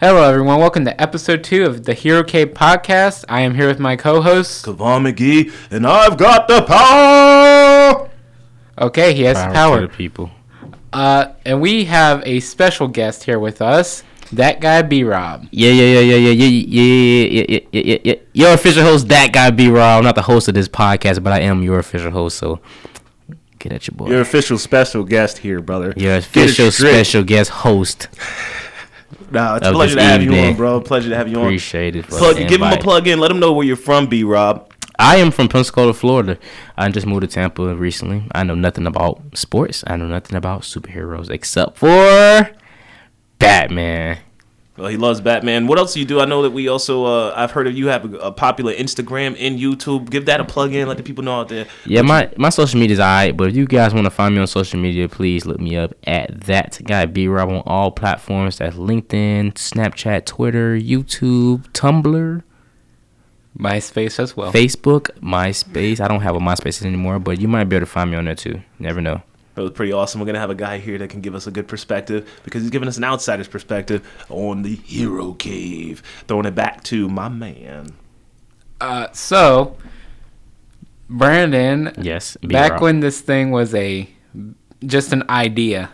Hello, everyone. Welcome to episode 2 of the Cave Podcast. I am here with my co-host, Kavan McGee, and I've got the power! Okay, he has power. To the people. And we have a special guest here with us, ThatGuyBRoB. Yeah. Your official host, ThatGuyBRoB. I'm not the host of this podcast, but I am your official host, so get at your boy. Your official special guest here, brother. Your official special guest host. Nah, it's a pleasure to have you on, bro. Pleasure to have you on. Appreciate it. Give him a plug in. Let him know where you're from, B-Rob. I am from Pensacola, Florida. I just moved to Tampa recently. I know nothing about sports. I know nothing about superheroes except for Batman. Well, he loves Batman. What else do you do? I know that we also, I've heard of you have a popular Instagram and YouTube. Give that a plug in. Let the people know out there. Yeah, my social media is alright, but if you guys want to find me on social media, please look me up at ThatGuyBRoB on all platforms. That's LinkedIn, Snapchat, Twitter, YouTube, Tumblr. MySpace as well. Facebook, MySpace. I don't have a MySpace anymore, but you might be able to find me on there too. Never know. That was pretty awesome. We're going to have a guy here that can give us a good perspective because he's giving us an outsider's perspective on the Hero Cave. Throwing it back to my man. So, Brandon, yes, back when this thing was just an idea,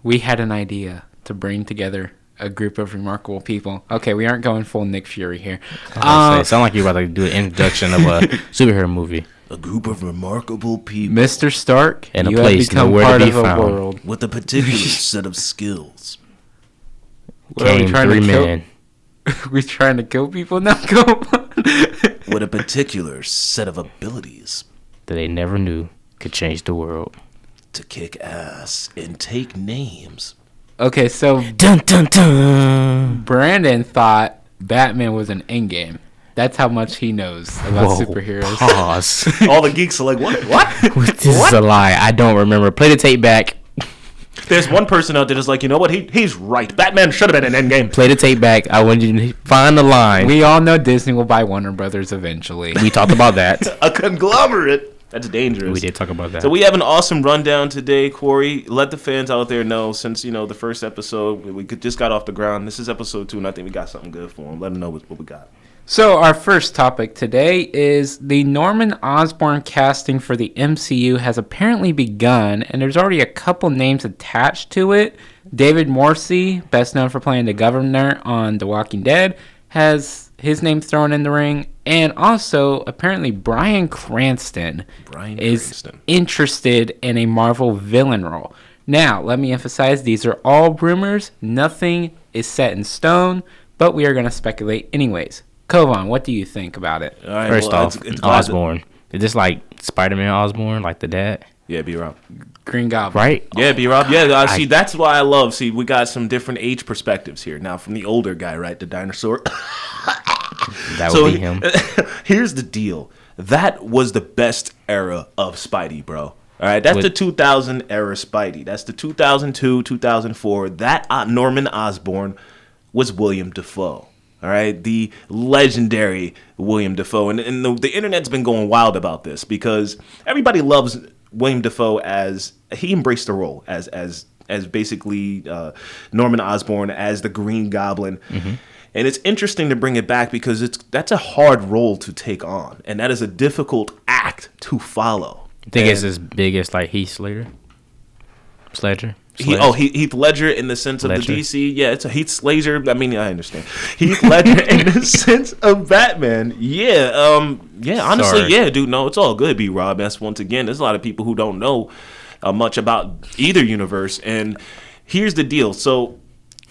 we had an idea to bring together a group of remarkable people. Okay, we aren't going full Nick Fury here. Sound like you're about to do an introduction of a superhero movie. A group of remarkable people. Mr. Stark, and you a place have become nowhere part to be of a found. world. With a particular set of skills. What are we trying to kill? Men. We trying to kill people now? Go on. With a particular set of abilities. That they never knew could change the world. To kick ass and take names. Okay, so Dun dun dun. Brandon thought Batman was an endgame. That's how much he knows about superheroes. Pause. All the geeks are like, what? This is a lie. I don't remember. Play the tape back. There's one person out there that's like, you know what? He's right. Batman should have been an endgame. Play the tape back. I want you to find the line. We all know Disney will buy Warner Brothers eventually. We talked about that. A conglomerate. That's dangerous. We did talk about that. So we have an awesome rundown today, Corey. Let the fans out there know, since, the first episode, we just got off the ground. This is episode 2, and I think we got something good for them. Let them know what we got. So our first topic today is the Norman Osborn casting for the MCU has apparently begun, and there's already a couple names attached to it. David Morrissey, best known for playing the governor on The Walking Dead, has his name thrown in the ring. And also, apparently, Bryan Cranston is interested in a Marvel villain role. Now, let me emphasize, these are all rumors. Nothing is set in stone, but we are going to speculate anyways. Kovan, what do you think about it? All right, First off, Osborn. Is this like Spider-Man Osborn, like the dad? Yeah, B-Rob. Green Goblin. Right? Yeah, B-Rob. Yeah, see, that's why I love. See, we got some different age perspectives here. Now, from the older guy, right, the dinosaur. That would be him. Here's the deal. That was the best era of Spidey, bro. All right, that's the 2000 era Spidey. That's the 2002, 2004. That Norman Osborn was William Dafoe. All right, the legendary William Dafoe. And the internet's been going wild about this because everybody loves William Dafoe as he embraced the role as basically Norman Osborn as the Green Goblin. Mm-hmm. And it's interesting to bring it back because that's a hard role to take on. And that is a difficult act to follow. I think it's as big as like Heath Ledger. Heath Ledger in the sense of the DC. Yeah, it's a Heath Ledger. I mean, I understand. Heath Ledger in the sense of Batman. Yeah, honestly, Sorry. Yeah, dude. No, it's all good, B-Rob. That's once again, there's a lot of people who don't know much about either universe. And here's the deal. So,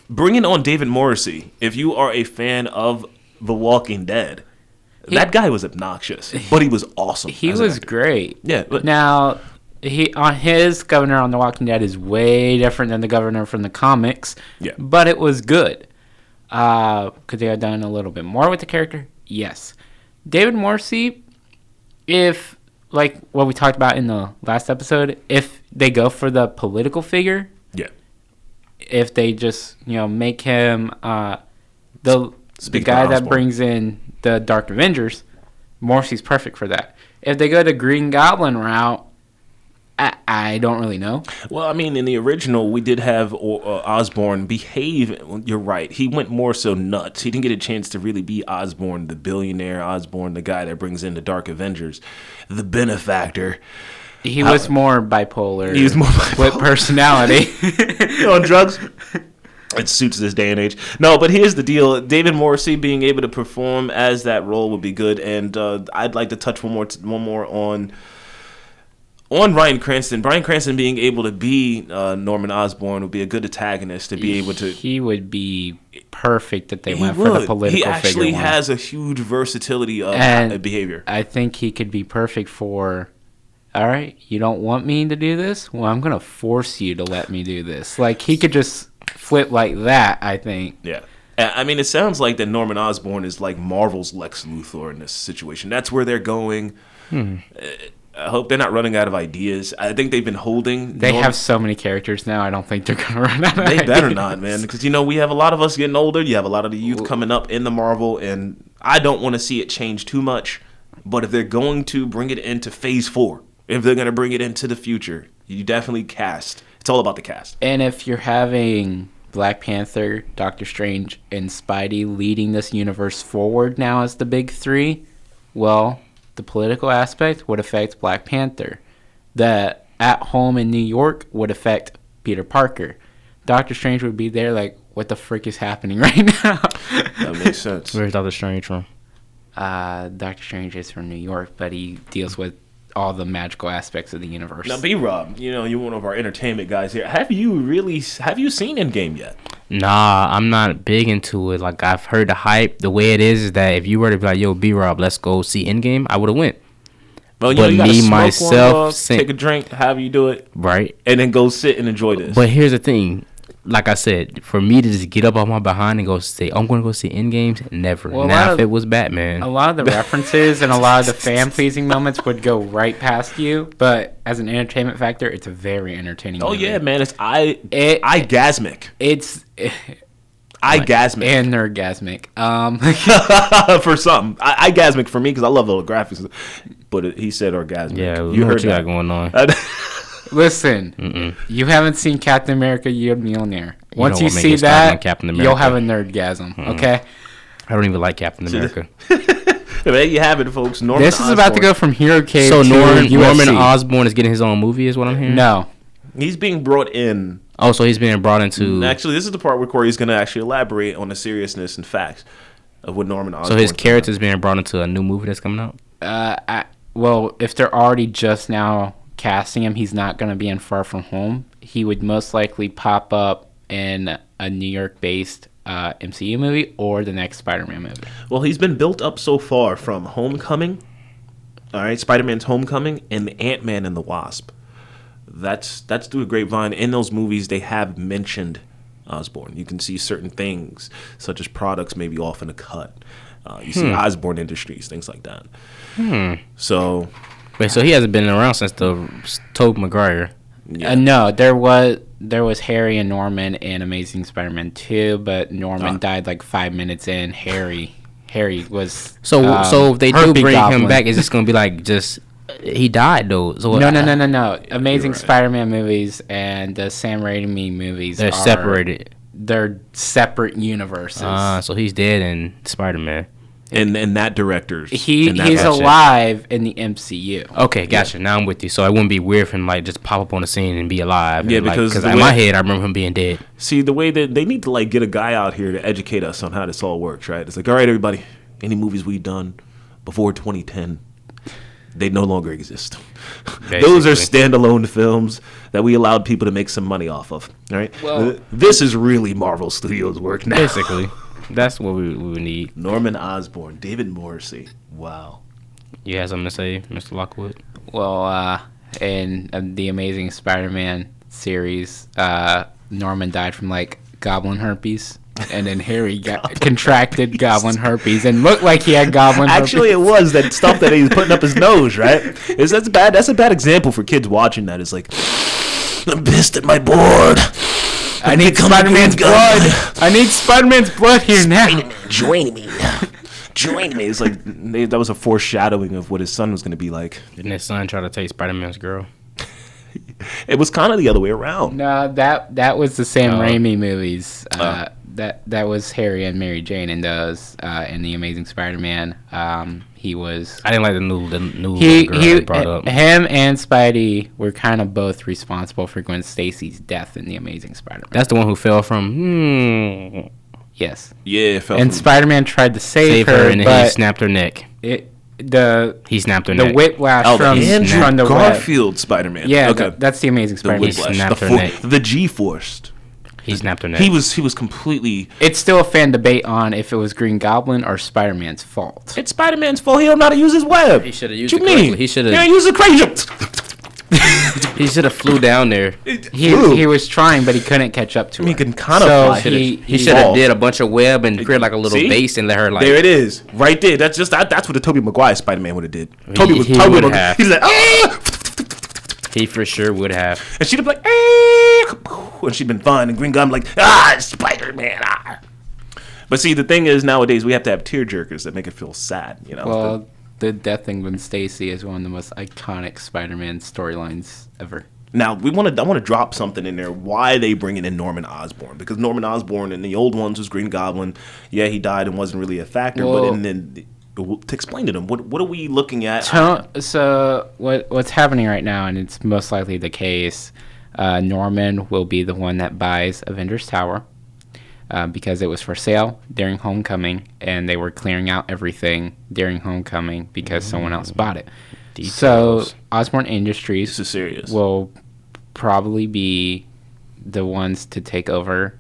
bringing on David Morrissey, if you are a fan of The Walking Dead, that guy was obnoxious, but he was awesome. He was great. Yeah. Now, his governor on The Walking Dead is way different than the governor from the comics. Yeah. But it was good. Could they have done a little bit more with the character? Yes. David Morrissey, if, like what we talked about in the last episode, if they go for the political figure, yeah. If they just, make him the guy that brings in the Dark Avengers, Morrissey's perfect for that. If they go the Green Goblin route, I don't really know. Well, I mean, in the original, we did have Osborn behave. You're right. He went more so nuts. He didn't get a chance to really be Osborn, the billionaire Osborn, the guy that brings in the Dark Avengers, the benefactor. He was more bipolar. He was more bipolar. With personality. On drugs. It suits this day and age. No, but here's the deal. David Morrissey being able to perform as that role would be good. And I'd like to touch one more on Bryan Cranston. Bryan Cranston being able to be Norman Osborn would be a good antagonist to be able to. He would be perfect if they went for the political figure. He actually has a huge versatility of behavior. I think he could be perfect for, all right, you don't want me to do this? Well, I'm going to force you to let me do this. Like, he could just flip like that, I think. Yeah. I mean, it sounds like that Norman Osborn is like Marvel's Lex Luthor in this situation. That's where they're going. I hope they're not running out of ideas. I think they've been holding. They have so many characters now. I don't think they're going to run out of ideas. They better not, man. Because, we have a lot of us getting older. You have a lot of the youth coming up in the Marvel. And I don't want to see it change too much. But if they're going to bring it into Phase 4, if they're going to bring it into the future, you definitely cast. It's all about the cast. And if you're having Black Panther, Doctor Strange, and Spidey leading this universe forward now as the big three, well, the political aspect would affect Black Panther. The at home in New York would affect Peter Parker. Doctor Strange would be there like, what the frick is happening right now? That makes sense. Where's Doctor Strange from? Doctor Strange is from New York, but he deals with all the magical aspects of the universe. Now, B-Rob, you're one of our entertainment guys here. Have you seen Endgame yet? Nah, I'm not big into it. Like, I've heard the hype. The way it is that if you were to be like, yo, B-Rob, let's go see Endgame, I would have went. Well, but you gotta me, smoke myself, take a drink, however you do it. Right. And then go sit and enjoy this. But here's the thing. Like I said, for me to just get up on my behind and go say, I'm going to go see Endgames, never. Well, now, if it was Batman. A lot of the references and a lot of the fan-pleasing moments would go right past you. But as an entertainment factor, it's a very entertaining movie. Yeah, man. It's eye-gasmic. It's eye-gasmic. And nerd-gasmic. For something. Eye-gasmic for me because I love the graphics. But he said orgasmic. Yeah, you heard what you that. got going on. Listen, you haven't seen Captain America, you're a millionaire. Once you see that, you'll have a nerdgasm, okay? I don't even like Captain America. There you have it, folks. This is about to go from Hero Cave to Norman Osborn is getting his own movie, is what I'm hearing? No. He's being brought in. Oh, so he's being brought into... Actually, this is the part where Corey's going to actually elaborate on the seriousness and facts of what Norman Osborn... So his character's being brought into a new movie that's coming out? Well, if they're already just now casting him, he's not going to be in Far From Home. He would most likely pop up in a New York-based MCU movie or the next Spider-Man movie. Well, he's been built up so far from Homecoming, all right, Spider-Man's Homecoming, and the Ant-Man and the Wasp. That's through a grapevine. In those movies, they have mentioned Osborn. You can see certain things, such as products maybe off in a cut. You see Osborn Industries, things like that. So... Wait, so he hasn't been around since the Tobey Maguire? Yeah. No, there was Harry and Norman in Amazing Spider-Man 2, but Norman died like 5 minutes in. Harry was so if they do bring Goblin. him back, is this gonna be like just he died though? So No. Amazing Spider-Man movies and the Sam Raimi movies they're separated. They're separate universes. So he's dead in Spider-Man. And that director's he's alive in the MCU. Okay, gotcha. Yeah. Now I'm with you. So it wouldn't be weird for him like just pop up on the scene and be alive. Yeah, and, because in my head I remember him being dead. See, the way that they need to like get a guy out here to educate us on how this all works, right? It's like, all right, everybody, any movies we've done before 2010, they no longer exist. Those are standalone films that we allowed people to make some money off of. All right, well, this is really Marvel Studios work now. Basically. That's what we would need. Norman Osborn, David Morrissey. Wow. You have something to say, Mr. Lockwood? Well, in the Amazing Spider-Man series, Norman died from like goblin herpes, and then Harry contracted goblin herpes and looked like he had goblin herpes. Actually, it was that stuff that he was putting up his nose, right? That's bad. That's a bad example for kids watching that. It's like, I'm pissed at my board. I need Spider-Man's blood. I need Spider-Man's blood here now. Join me. It's like that was a foreshadowing of what his son was going to be like. Didn't his son try to take Spider-Man's girl? It was kind of the other way around. No, that was the Sam Raimi movies. That was Harry and Mary Jane in those in the Amazing Spider-Man. He was. I didn't like the new girl they brought up. Him and Spidey were kind of both responsible for Gwen Stacy's death in the Amazing Spider-Man. That's the one who fell from. Yes. Yeah, it fell and from Spider-Man tried to save her, and but he snapped her neck. He snapped her neck. The whiplash from the Garfield Spider-Man. Yeah, okay. That's the Amazing Spider-Man. He snapped her neck. The G-forced. He snapped her neck. He was completely. It's still a fan debate on if it was Green Goblin or Spider-Man's fault. It's Spider-Man's fault. He don't know how to use his web. He should have used it correctly. He should have. Yeah, use it crazy. He should have flew down there. He was trying, but he couldn't catch up to her. He can kind of fly. He should have did a bunch of web and created like a little base and let her like. There it is, right there. That's what the Tobey Maguire Spider-Man would have did. Tobey would have. He's like, He for sure would have. And she'd have been like, and she'd been fun. And Green Goblin like, Spider-Man. But see, the thing is, nowadays we have to have tearjerkers that make it feel sad. You know. Well, the death of Gwen Stacy is one of the most iconic Spider-Man storylines ever. Now I want to drop something in there. Why they bringing in Norman Osborn? Because Norman Osborn in the old ones was Green Goblin. Yeah, he died and wasn't really a factor. Well, but to explain to them, what are we looking at? So what's happening right now, and it's most likely the case, Norman will be the one that buys Avengers Tower because it was for sale during Homecoming, and they were clearing out everything during Homecoming because someone else bought it. Details. So Osborn Industries will probably be the ones to take over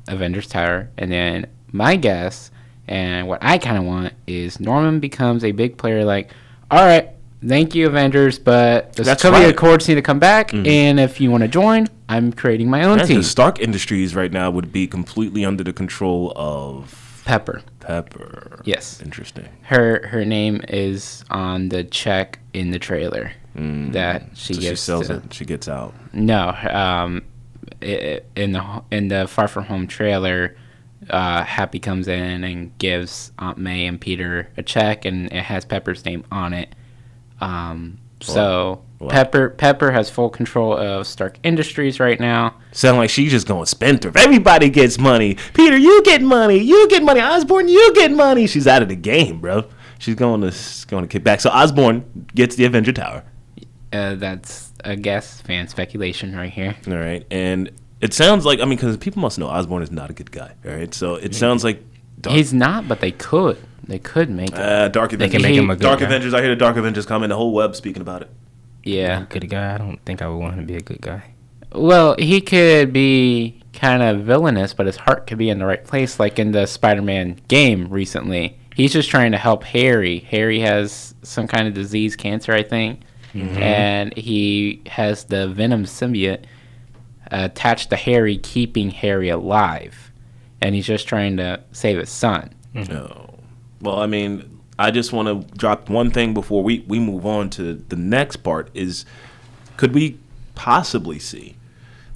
Avengers Tower, and then my guess and what I kind of want is Norman becomes a big player like, all right, thank you, Avengers, but the Sokovia Accords need to come back, and if you want to join, I'm creating my own team. Stark Industries right now would be completely under the control of... Pepper. Yes. Interesting. Her name is on the check in the trailer that she gets. She sells it. She gets out. No, in the Far From Home trailer, Happy comes in and gives Aunt May and Peter a check, and it has Pepper's name on it. Pepper has full control of Stark Industries right now. Sound like she's just going spendthrift. Everybody gets money. Peter, you get money. You get money. Osborn, you get money. She's out of the game, bro. She's going to kick back. So Osborn gets the Avenger Tower. That's a guess, fan speculation right here. All right, and it sounds like because people must know Osborn is not a good guy. All right, so it sounds like he's not, but they could make it. Dark Avengers. They can make him a good Dark guy. Avengers. I hear the Dark Avengers coming. The whole web speaking about it. Yeah, good guy. I don't think I would want him to be a good guy. Well, he could be kind of villainous, but his heart could be in the right place, like in the Spider-Man game recently. He's just trying to help Harry. Harry has some kind of disease, cancer, I think, and he has the Venom symbiote attached to Harry, keeping Harry alive, and he's just trying to save his son. No. Well, I just want to drop one thing before we move on to the next part is, could we possibly see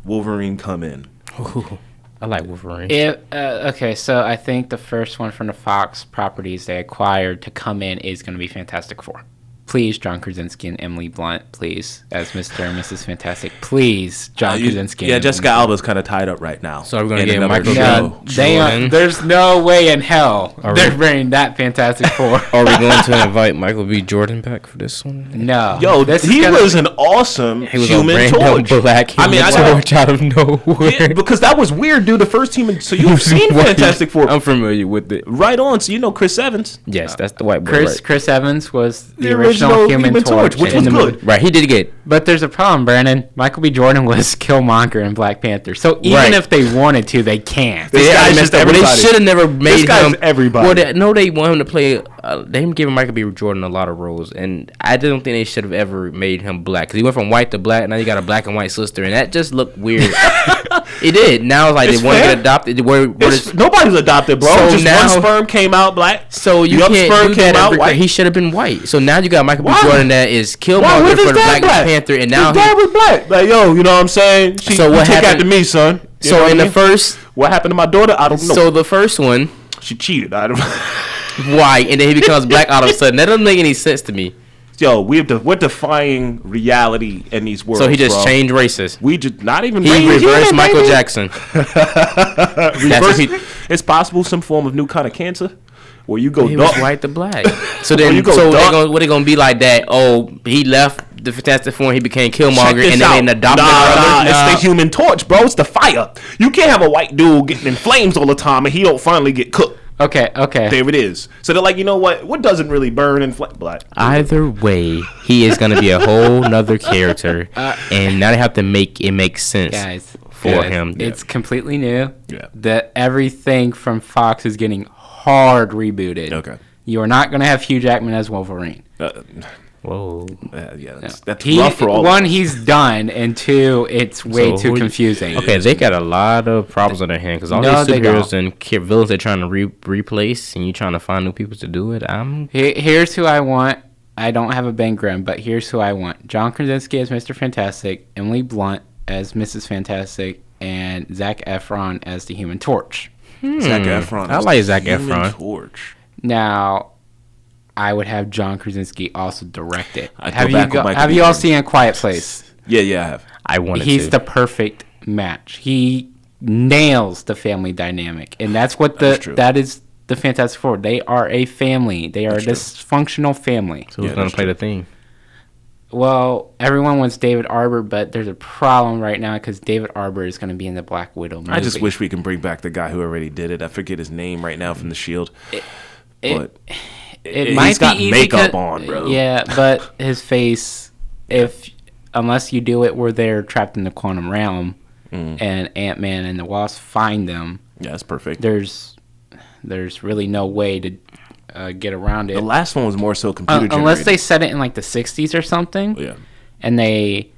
Wolverine come in? Ooh, I like Wolverine. Okay, so I think the first one from the Fox properties they acquired to come in is going to be Fantastic Four. Please, John Krasinski and Emily Blunt, please, as Mr. and Mrs. Fantastic. Please, John Krasinski. Yeah, Jessica Alba's kind of tied up right now. So we're going to get Michael B. There's no way in hell they're bringing that Fantastic Four. Are we going to invite Michael B. Jordan back for this one? No. Yo, he was an awesome Human Torch. Black Human Torch out of nowhere. Yeah, because that was weird, dude. The first Human... So you've seen Fantastic Four. I'm familiar with it. Right on. So you know Chris Evans. Yes, that's the white boy. Chris Evans was the original Human Torch, which was good. Right, he did good. But there's a problem, Brandon. Michael B. Jordan was Killmonger in Black Panther. So even if they wanted to, they can't. This guy's just everybody. They should have never made him. Everybody. Well, they want him to play. They giving Michael B. Jordan a lot of roles, and I don't think they should have ever made him black, because he went from white to black. Now you got a black and white sister, and that just looked weird. It did. Now it's like they want to get adopted. Nobody's adopted, bro. So just now, one sperm came out black. So you can't do that. White. He should have been white. So now you got Michael B. Jordan that is Killmonger for the Black Panther, and now his dad was black. Like, yo, you know what I'm saying? So what happened after me, son? So in the first, what happened to my daughter? I don't know. So the first one, she cheated. I don't know. Why? And then he becomes black all of a sudden. That doesn't make any sense to me. Yo, we're defying reality in these worlds. So he just changed races. We just not even. He reversed Michael Jackson. It's possible some form of new kind of cancer where you go He dark. was white to black. So then, what it gonna be like that? Oh, he left the Fantastic Four and he became Killmonger, and then they adopted It's the Human Torch, bro. It's the fire. You can't have a white dude getting in flames all the time and he don't finally get cooked. Okay. There it is. So they're like, you know what? What doesn't really burn in black? Either way, he is gonna be a whole nother character, and now they have to make it make sense for him. It's completely new. Yeah. Everything from Fox is getting hard rebooted. Okay. You are not going to have Hugh Jackman as Wolverine. Whoa. That's rough for all. One, he's done, and two, it's way too confusing. Okay, they got a lot of problems on their hand because all these superheroes and villains they're trying to replace, and you trying to find new people to do it. Here's who I want. I don't have a Ben Grimm, but here's who I want: John Krasinski as Mr. Fantastic, Emily Blunt as Mrs. Fantastic, and Zac Efron as the Human Torch. Zac Efron. I like Zac Efron. Torch. Now, I would have John Krasinski also direct it. Have you all seen A Quiet Place? Yeah, I have. I wanted to. He's the perfect match. He nails the family dynamic, and that's what that is the Fantastic Four. They are a family. They are a dysfunctional family. So who's going to play the theme? Well, everyone wants David Arbor, but there's a problem right now because David Arbor is going to be in the Black Widow movie. I just wish we can bring back the guy who already did it. I forget his name right now from The Shield. It might he's got be easy makeup on, bro. Yeah, but his face, unless you do it where they're trapped in the quantum realm and Ant-Man and the Wasp find them. Yeah, that's perfect. There's really no way to get around it. The last one was more so computer generated. Unless they set it in like the 60s or something. Yeah. And they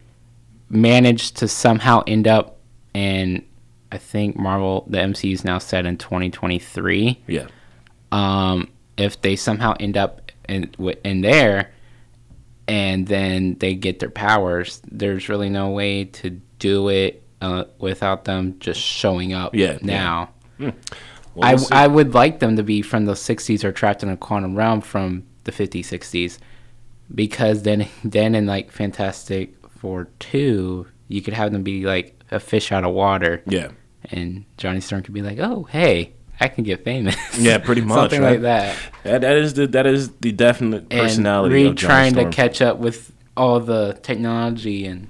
managed to somehow end up in, I think Marvel, the MCU is now set in 2023. Yeah. If they somehow end up in there and then they get their powers, there's really no way to do it without them just showing up now. Yeah. Well, I would like them to be from the 60s or trapped in a quantum realm from the 50s, 60s, because then in like Fantastic Four 2, you could have them be like a fish out of water. Yeah. And Johnny Storm could be like, oh, hey, I can get famous. Yeah, pretty much. Something like that. That is the definite personality and of Johnny trying Storm. to catch up with all the technology and.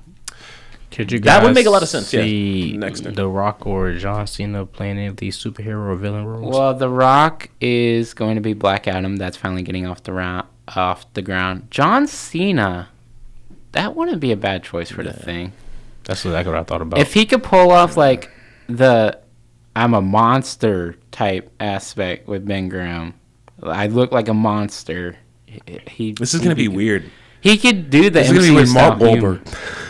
Could you guys that would make a lot of sense. See Next thing. The Rock or John Cena playing any of these superhero or villain roles? Well, The Rock is going to be Black Adam. That's finally getting off the ground. John Cena, that wouldn't be a bad choice for the Thing. That's exactly what I thought about. If he could pull off like the I'm a monster type aspect with Ben Grimm, I look like a monster. This is going to be weird. He could do the This is going to be with Mark Wahlberg.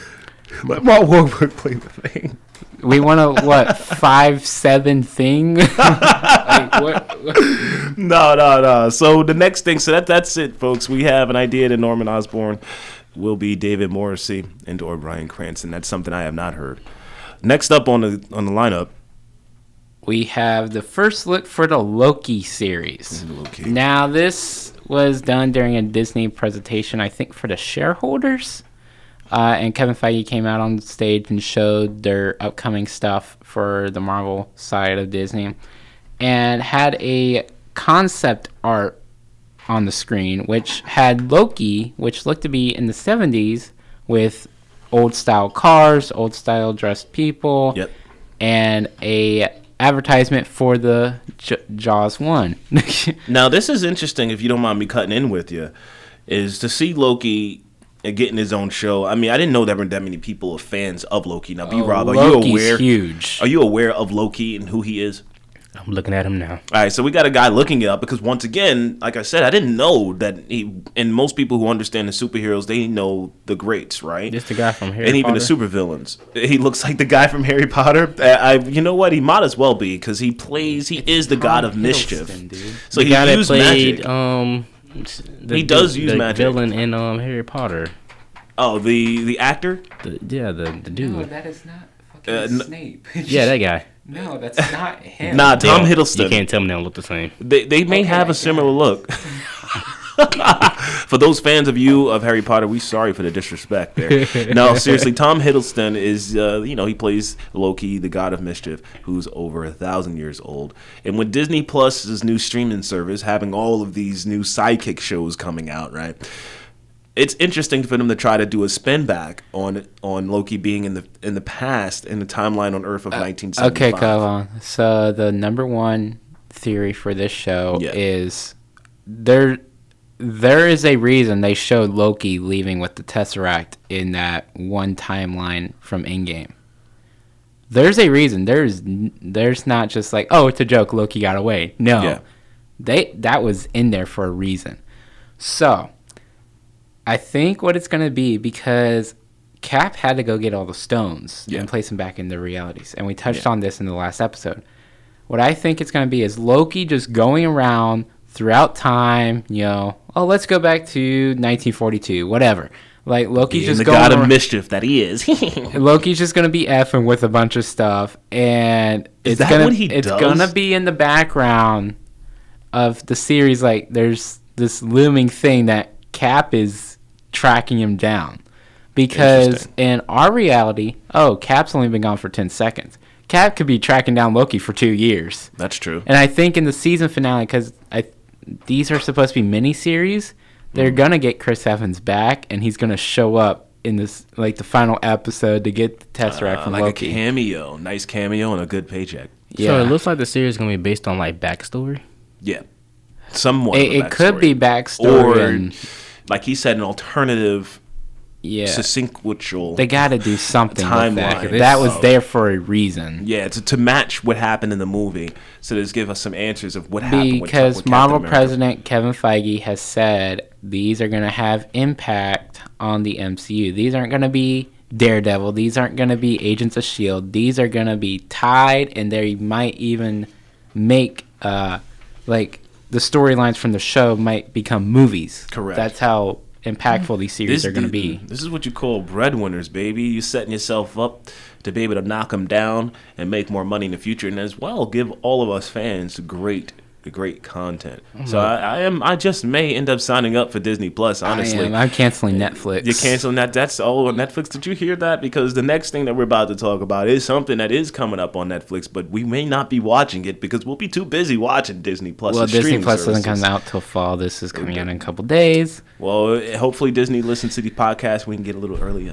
Let Mark Wahlberg play the Thing. We want a 5'7" Thing? Like, what? No. So the next thing, that's it, folks. We have an idea that Norman Osborn will be David Morrissey and or Bryan Cranston. That's something I have not heard. Next up on the lineup, we have the first look for the Loki series. Loki. Now, this was done during a Disney presentation, I think, for the shareholders. And Kevin Feige came out on stage and showed their upcoming stuff for the Marvel side of Disney and had a concept art on the screen, which had Loki, which looked to be in the 70s with old-style cars, old-style dressed people, and a advertisement for the Jaws 1. Now, this is interesting, if you don't mind me cutting in with you, is to see Loki and getting his own show. I mean, I didn't know there were that many people are fans of Loki. Now, B-Rob, are you aware? Huge. Are you aware of Loki and who he is? I'm looking at him now. All right, so we got a guy looking it up because once again, like I said, I didn't know that he. And most people who understand the superheroes, they know the greats, right? Just the guy from Harry Potter. And even the supervillains. He looks like the guy from Harry Potter. You know what? He might as well be because he is the god of mischief. Dude. So he used magic. He does use magic. Villain in Harry Potter. Oh, the actor? The dude. No, that is not fucking Snape. Yeah, that guy. No, that's not him. Nah, Tom Hiddleston. You can't tell me they don't look the same. They may have a similar look. For those fans of Harry Potter, we sorry for the disrespect there. No, seriously, Tom Hiddleston is, he plays Loki, the god of mischief, who's over 1,000 years old. And with Disney Plus's new streaming service having all of these new sidekick shows coming out, right? It's interesting for them to try to do a spin back on Loki being in the past in the timeline on Earth of 1975. Okay, go on. So the number one theory for this show is there is a reason they showed Loki leaving with the Tesseract in that one timeline from Endgame. There's a reason. There's not just like, oh, it's a joke, Loki got away. No. Yeah. That was in there for a reason. So I think what it's going to be, because Cap had to go get all the stones and place them back in the realities. And we touched on this in the last episode. What I think it's going to be is Loki just going around throughout time, let's go back to 1942, whatever. Like, Loki's just going the god of mischief that he is. Loki's just going to be effing with a bunch of stuff. And it's going to be in the background of the series. Like, there's this looming thing that Cap is tracking him down, because in our reality, Cap's only been gone for 10 seconds. Cap could be tracking down Loki for 2 years. That's true. And I think in the season finale, because these are supposed to be mini-series, they're gonna get Chris Evans back, and he's gonna show up in this, like, the final episode to get the Tesseract from Loki. A cameo, nice cameo, and a good paycheck. Yeah. So it looks like the series is gonna be based on, like, backstory. Yeah, somewhat. It could be backstory, like he said, an alternative, sequential. They got to do something with that. That was there for a reason. Yeah, to match what happened in the movie, so to give us some answers of what happened. Because Marvel President Kevin Feige has said these are going to have impact on the MCU. These aren't going to be Daredevil. These aren't going to be Agents of S.H.I.E.L.D. These are going to be tied, and they might even make the storylines from the show might become movies. Correct. That's how impactful these series are going to be. This is what you call breadwinners, baby. You're setting yourself up to be able to knock them down and make more money in the future, and as well give all of us fans great content. Mm-hmm. So I just may end up signing up for Disney Plus, honestly. I'm canceling Netflix. You're canceling that? That's all on Netflix? Did you hear that? Because the next thing that we're about to talk about is something that is coming up on Netflix, but we may not be watching it because we'll be too busy watching Disney Plus. Well, Disney Plus doesn't come out till fall. This is coming out in a couple days. Well, hopefully Disney listens to the podcast. We can get a little early,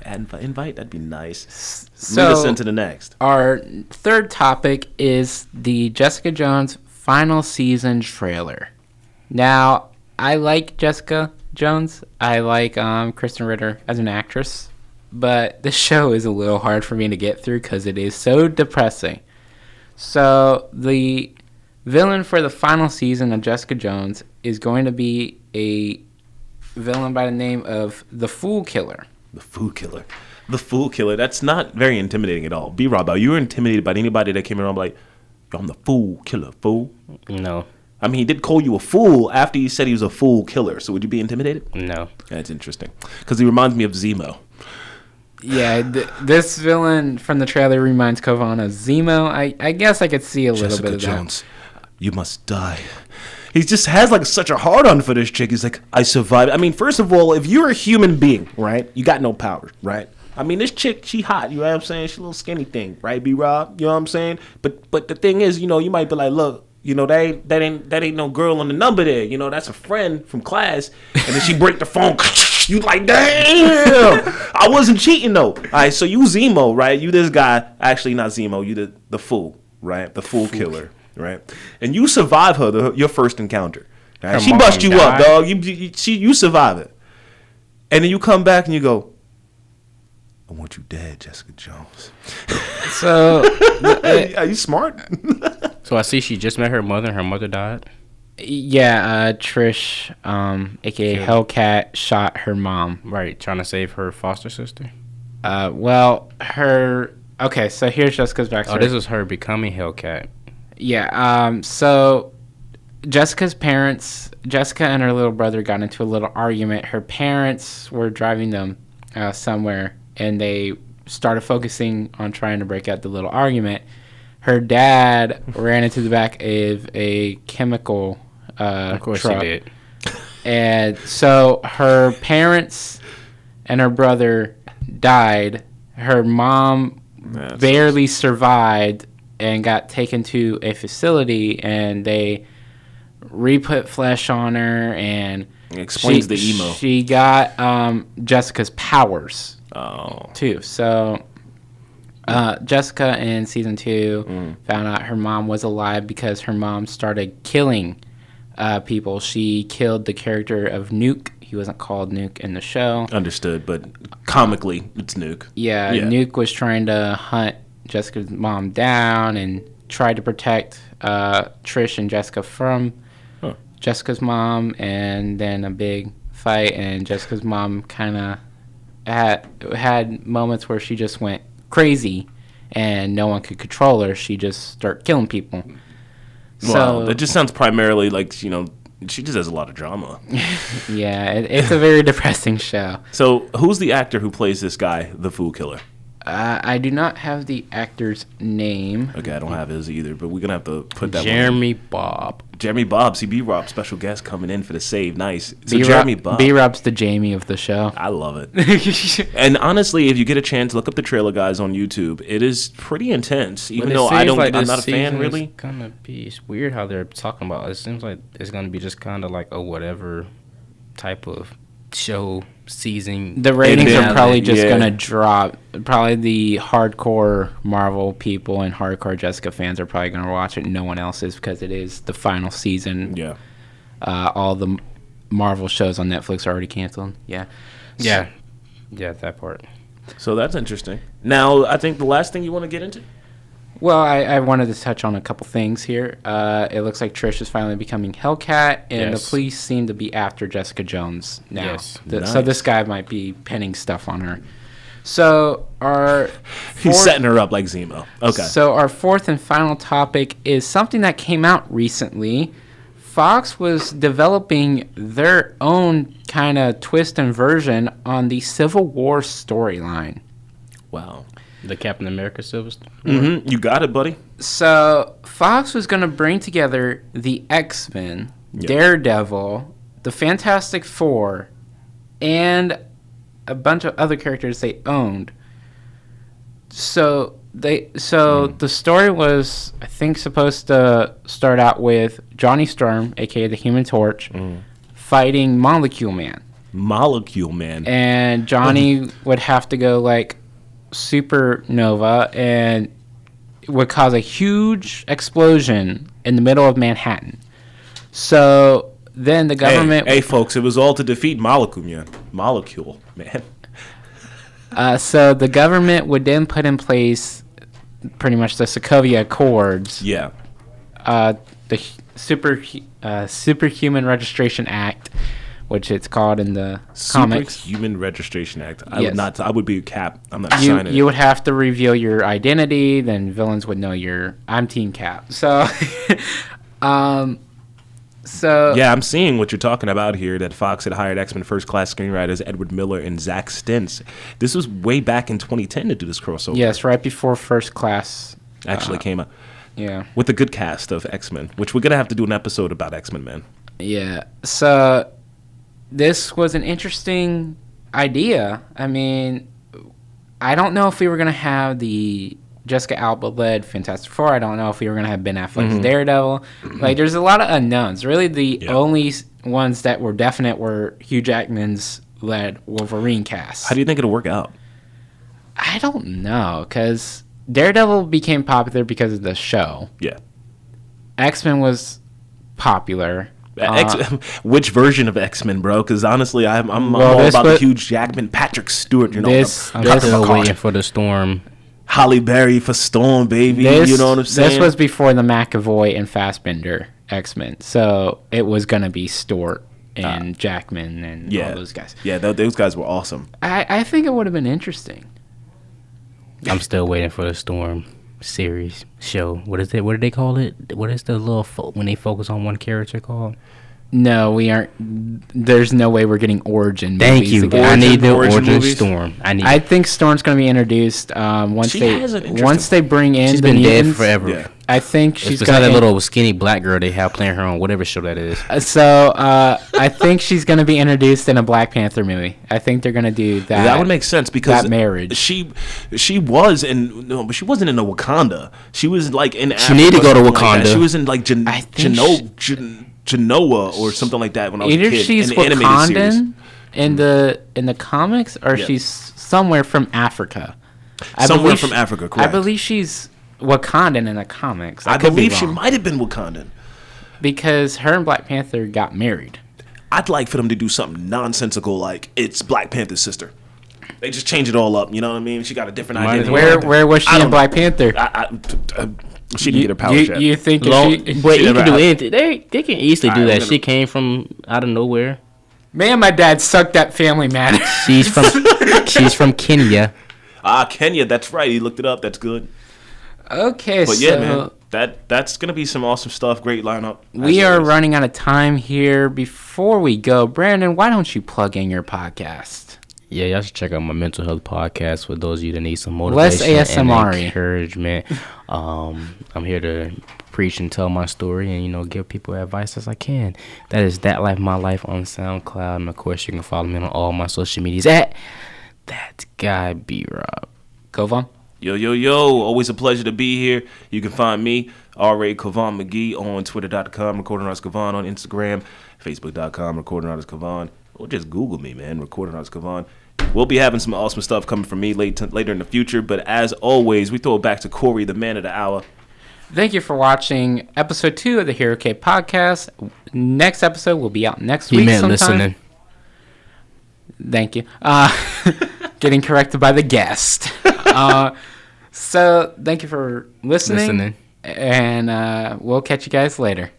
invite. That'd be nice. So, lead us into the next. Our third topic is the Jessica Jones final season trailer. Now, I like Jessica Jones. I like Kristen Ritter as an actress, but this show is a little hard for me to get through because it is so depressing. So the villain for the final season of Jessica Jones is going to be a villain by the name of the Fool Killer. The Fool Killer. The Fool Killer. That's not very intimidating at all. B-Rob, are you intimidated by anybody that came around like, I'm the Fool Killer, fool? No. I mean, he did call you a fool after he said he was a fool killer. So would you be intimidated? No. That's interesting. Because he reminds me of Zemo. Yeah, this villain from the trailer reminds Kovanna of Zemo. I guess I could see a little bit of Jones, that. You must die. He just has like such a hard-on for this chick. He's like, I survived. I mean, first of all, if you're a human being, right, you got no power, right? I mean, this chick, she hot, you know what I'm saying? She a little skinny thing, right, B-Rob? You know what I'm saying? But the thing is, you might be like, look, that ain't no girl on the number there. That's a friend from class. And then she break the phone. You like, damn. I wasn't cheating, though. All right, so you Zemo, right? You this guy. Actually, not Zemo. You the fool, right? The fool killer, right? And you survive your first encounter. Right? She bust you up, dog. You survive it. And then you come back and you go, I want you dead, Jessica Jones. So, are you smart? So I see she just met her mother and her mother died? Yeah, Trish, a.k.a. Hellcat, shot her mom. Right, trying to save her foster sister? Okay, so here's Jessica's backstory. Oh, this was her becoming Hellcat. Yeah, so Jessica and her little brother got into a little argument. Her parents were driving them somewhere, and they started focusing on trying to break out the little argument. Her dad ran into the back of a chemical of course truck. he did. And so her parents and her brother died. Her mom barely survived and got taken to a facility, and they re-put flesh on her, and It explains the emo. She got Jessica's powers Oh. too. So Jessica in season 2 found out her mom was alive because her mom started killing people. She killed the character of Nuke. He wasn't called Nuke in the show. Understood, but comically, it's Nuke. Yeah, Nuke was trying to hunt Jessica's mom down and tried to protect Trish and Jessica from Jessica's mom, and then a big fight, and Jessica's mom kind of had moments where she just went crazy and no one could control her. She just started killing people. Wow, that just sounds primarily like, you know, she just has a lot of drama. Yeah, it's a very depressing show. So who's the actor who plays this guy, the Fool Killer? I do not have the actor's name. Okay, I don't have his either, but we're going to have to put that JeremyBRoB. JeremyBRoB, ThatGuyBRoB, special guest coming in for the save. Nice. So JeremyBRoB. B-Rob's the Jamie of the show. I love it. And honestly, if you get a chance, look up the trailer, guys, on YouTube. It is pretty intense, even though I'm not a fan, really. It's gonna be, it's weird how they're talking about it. It seems like it's going to be just kind of like a whatever type of show season. The ratings are probably just going to drop. Probably the hardcore Marvel people and hardcore Jessica fans are probably going to watch it. No one else is, because it is the final season. Yeah. All the Marvel shows on Netflix are already canceled. Yeah. Yeah, that part. So that's interesting. Now, I think the last thing you want to get into? Well, I wanted to touch on a couple things here. It looks like Trish is finally becoming Hellcat, and the police seem to be after Jessica Jones now. Yes. So this guy might be pinning stuff on her. So He's setting her up like Zemo. Okay. So our fourth and final topic is something that came out recently. Fox was developing their own kind of twist and version on the Civil War storyline. Wow. The Captain America Civil War? Mm-hmm. You got it, buddy. So Fox was going to bring together the X-Men, Daredevil, the Fantastic Four, and a bunch of other characters they owned. So the story was, I think, supposed to start out with Johnny Storm, aka the Human Torch, fighting Molecule Man. Molecule Man. And Johnny would have to go like supernova and would cause a huge explosion in the middle of Manhattan. So then the government... Hey folks, it was all to defeat Molecule Man. So the government would then put in place pretty much the Sokovia Accords. Yeah. The Superhuman Registration Act, which it's called in the comics. Superhuman Registration Act. Yes. I would be a Cap. I'm not signing it. You would have to reveal your identity, then villains would know I'm Team Cap. So, yeah, I'm seeing what you're talking about here, that Fox had hired X-Men First Class screenwriters Edward Miller and Zach Stentz. This was way back in 2010 to do this crossover. Yes, right before First Class actually came out. Yeah. With a good cast of X-Men, which we're going to have to do an episode about X-Men, man. Yeah. So this was an interesting idea. I mean, I don't know if we were going to have the Jessica Alba-led Fantastic Four. I don't know if we were going to have Ben Affleck's Daredevil. Like, there's a lot of unknowns. Really, the only ones that were definite were Hugh Jackman's led Wolverine cast. How do you think it'll work out? I don't know, because Daredevil became popular because of the show. Yeah. X-Men was popular. Which version of X-Men, bro? Because honestly, I'm all about the Hugh Jackman, Patrick Stewart. I'm still waiting for the Storm. Halle Berry for Storm, baby. You know what I'm saying? This was before the McAvoy and Fassbender X-Men, so it was gonna be Stewart and Jackman and all those guys. Yeah, those guys were awesome. I think it would have been interesting. I'm still waiting for the Storm series show. What is it? What do they call it? What is the little when they focus on one character called? No, we aren't. There's no way we're getting Origin Thank movies you. again. I need the Origin Origin movies? Storm. I think Storm's going to be introduced once She they has an interesting- once they bring in she's the been dead mutants. forever. Yeah. I think She's she's besides going that to little skinny black girl they have playing her on whatever show that is. I think she's going to be introduced in a Black Panther movie. I think they're going to do that. That would make sense because that marriage. She was in but she wasn't in the Wakanda. She was like in. She needed to go to Africa or something like that. Wakanda. She was in like I think Genoa or something like that when I was a Either kid. she's in the animated series. Wakandan in the comics, or Yeah. she's somewhere from Africa. Somewhere from Africa, correct. I believe she's Wakandan in the comics. I could be believe she wrong, might have been Wakandan. because her and Black Panther got married. I'd like for them to do something nonsensical like it's Black Panther's sister. They just change it all up. You know what I mean? She got a different Might as identity. Where was she I in don't Black Panther? She didn't get her powers yet. You think Long, if she? but you never can do had- anything. They can easily do Alright, that. we're gonna- She came from out of nowhere. Man, my dad sucked that Family Matters. She's from Kenya. Kenya. That's right. He looked it up. That's good. Okay, But so yeah, man, that's gonna be some awesome stuff. Great lineup. we as are always. running out of time here. Before we go, Brandon, why don't you plug in your podcast? Yeah, y'all should check out my mental health podcast for those of you that need some Less motivation and ASMR-y. encouragement. I'm here to preach and tell my story and, give people advice as I can. That is That Life, My Life on SoundCloud. And, of course, you can follow me on all my social medias at ThatGuyBRoB. Kovan? Yo. Always a pleasure to be here. You can find me, R.A. Kavan McGee, on Twitter.com, Recording Artist Kavan on Instagram, Facebook.com, Recording Artist Kavan, or just Google me, man, Recording Artist Kavan. We'll be having some awesome stuff coming from me later in the future, but as always, we throw it back to Corey, the man of the hour. Thank you for watching episode 2 of the Hero Cave podcast. Next episode will be out next He week meant sometime. listening. Thank you. Getting corrected by the guest. So thank you for listening. And we'll catch you guys later.